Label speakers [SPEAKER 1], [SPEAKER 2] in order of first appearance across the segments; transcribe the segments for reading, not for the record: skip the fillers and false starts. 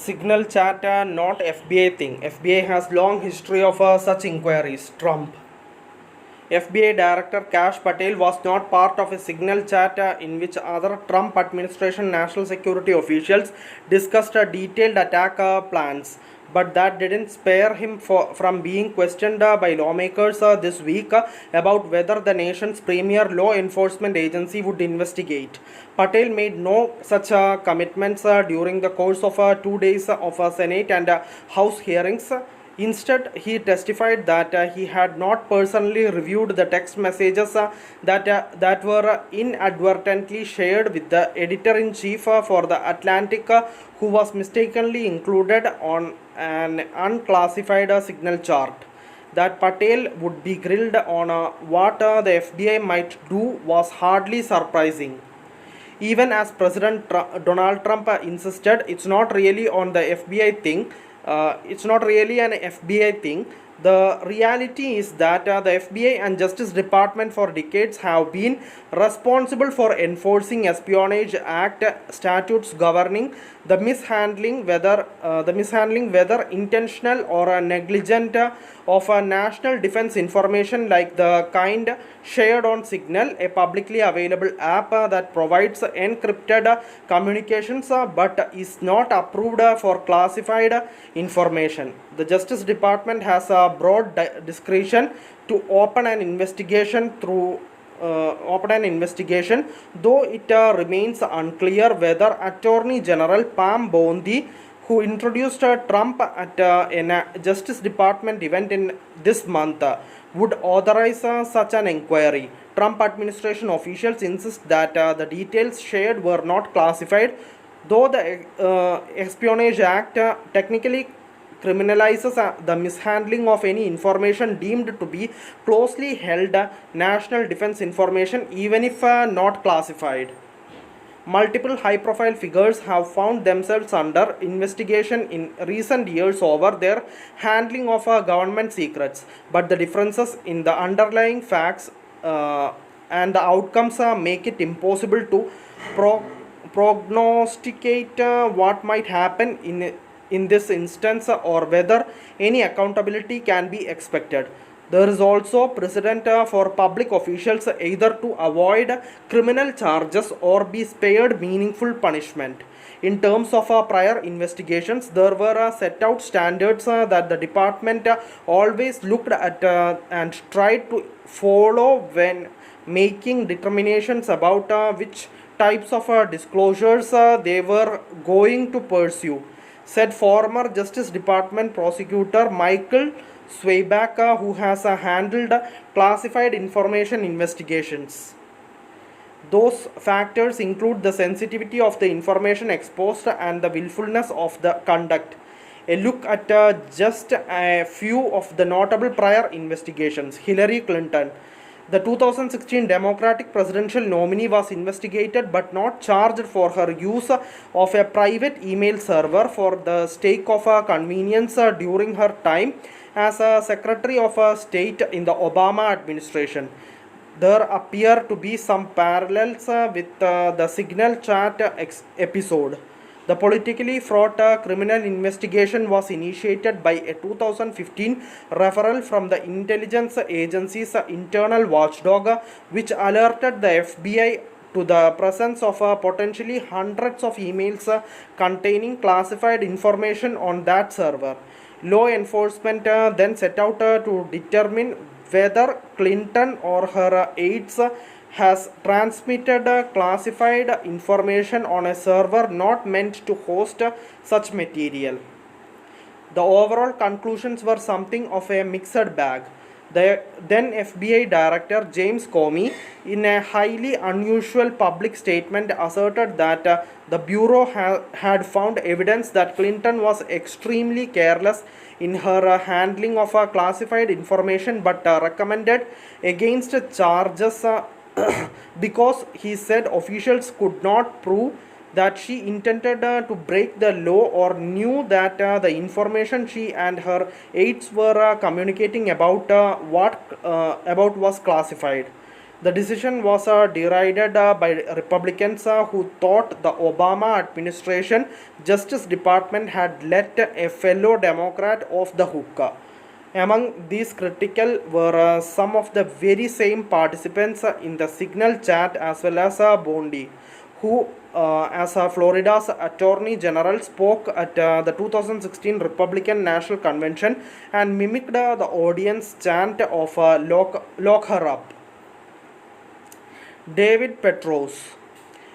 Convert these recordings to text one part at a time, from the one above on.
[SPEAKER 1] Signal chat, not FBI thing. FBI has long history of such inquiries. Trump. FBI Director Kash Patel was not part of a signal chat in which other Trump administration national security officials discussed detailed attack plans. But that didn't spare him from being questioned by lawmakers this week about whether the nation's premier law enforcement agency would investigate. Patel made no such commitments during the course of 2 days of Senate and House hearings. Instead, he testified that he had not personally reviewed the text messages that were inadvertently shared with the editor-in-chief for The Atlantic, who was mistakenly included on an unclassified signal chart. That Patel would be grilled on what the FBI might do was hardly surprising. Even as Donald Trump insisted, it's not really an FBI thing. The reality is that the FBI and Justice Department for decades have been responsible for enforcing Espionage Act statutes governing the mishandling, whether intentional or negligent, of national defense information like the kind shared on Signal, a publicly available app that provides encrypted communications but is not approved for classified information. The Justice Department has a broad discretion to open an investigation, though it remains unclear whether Attorney General Pam Bondi, who introduced Trump at a Justice Department event in this month, would authorize such an inquiry. Trump administration officials insist that the details shared were not classified, though the Espionage Act technically criminalizes the mishandling of any information deemed to be closely held national defense information, even if not classified. Multiple high profile figures have found themselves under investigation in recent years over their handling of government secrets, but the differences in the underlying facts and the outcomes make it impossible to prognosticate what might happen in this instance or whether any accountability can be expected. There is also precedent for public officials either to avoid criminal charges or be spared meaningful punishment. In terms of prior investigations, there were set out standards that the department always looked at and tried to follow when making determinations about which types of disclosures they were going to pursue, said former Justice Department prosecutor Michael Swayback, who has handled classified information investigations. Those factors include the sensitivity of the information exposed and the willfulness of the conduct. A look at just a few of the notable prior investigations. Hillary Clinton. The 2016 Democratic presidential nominee was investigated but not charged for her use of a private email server for the sake of convenience during her time as a Secretary of State in the Obama administration. There appear to be some parallels with the Signal chat episode. The politically fraught criminal investigation was initiated by a 2015 referral from the intelligence agency's internal watchdog, which alerted the FBI to the presence of potentially hundreds of emails containing classified information on that server. Law enforcement then set out to determine whether Clinton or her aides has transmitted classified information on a server not meant to host such material. The overall conclusions were something of a mixed bag. The then FBI Director James Comey, in a highly unusual public statement, asserted that the Bureau had found evidence that Clinton was extremely careless in her handling of classified information but recommended against charges because he said officials could not prove that she intended to break the law or knew that the information she and her aides were communicating about was classified. The decision was derided by Republicans who thought the Obama administration Justice Department had let a fellow Democrat off the hook. Among these critical were some of the very same participants in the Signal chat as well as Bondi, who, as Florida's Attorney General, spoke at the 2016 Republican National Convention and mimicked the audience chant of lock her up. David Petros.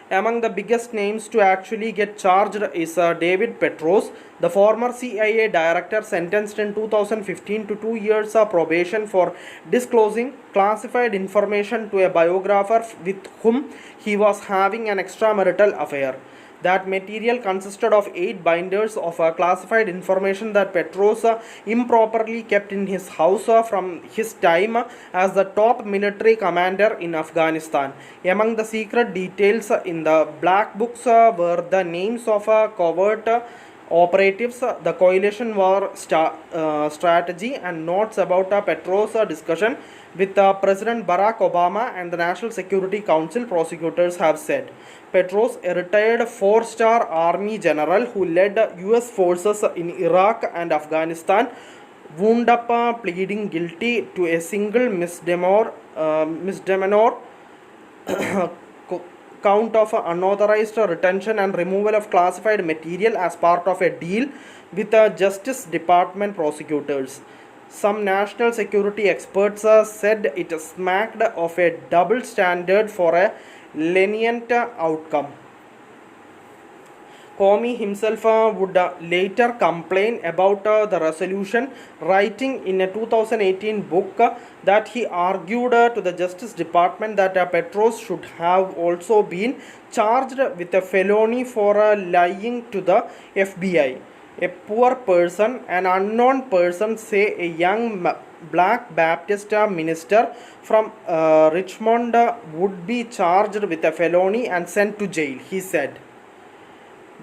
[SPEAKER 1] Among the biggest names to actually get charged is David Petros, the former CIA director sentenced in 2015 to 2 years of probation for disclosing classified information to a biographer with whom he was having an extramarital affair. That material consisted of 8 binders of classified information that Petros improperly kept in his house from his time as the top military commander in Afghanistan. Among the secret details in the black books were the names of covert operatives, the coalition war strategy, and notes about Petros' discussion with President Barack Obama and the National Security Council, prosecutors have said. Petros, a retired 4-star army general who led US forces in Iraq and Afghanistan, wound up pleading guilty to a single misdemeanor count of unauthorized retention and removal of classified material as part of a deal with the Justice Department prosecutors. Some national security experts said it smacked of a double standard for a lenient outcome. Comey himself would later complain about the resolution, writing in a 2018 book that he argued to the Justice Department that Petros should have also been charged with a felony for lying to the FBI. A poor person, an unknown person, say a young black Baptist minister from Richmond would be charged with a felony and sent to jail, he said.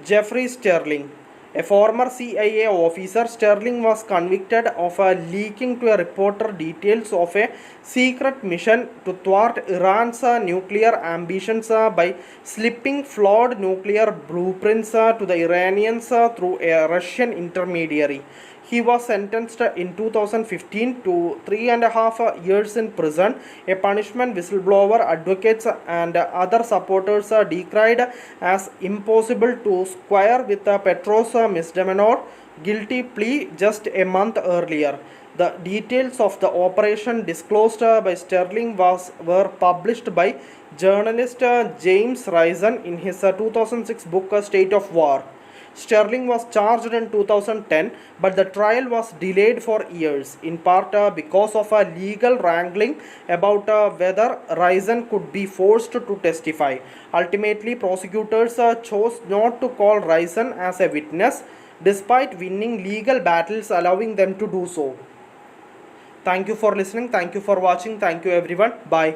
[SPEAKER 1] Jeffrey Sterling. A former CIA officer, Sterling was convicted of leaking to a reporter details of a secret mission to thwart Iran's nuclear ambitions by slipping flawed nuclear blueprints to the Iranians through a Russian intermediary. He was sentenced in 2015 to 3.5 years in prison, a punishment whistleblower advocates and other supporters decried as impossible to square with Petros' misdemeanor guilty plea just a month earlier. The details of the operation disclosed by Sterling were published by journalist James Risen in his 2006 book State of War. Sterling was charged in 2010, but the trial was delayed for years, in part because of a legal wrangling about whether Risen could be forced to testify. Ultimately, prosecutors chose not to call Risen as a witness, despite winning legal battles allowing them to do so. Thank you for listening. Thank you for watching. Thank you everyone. Bye.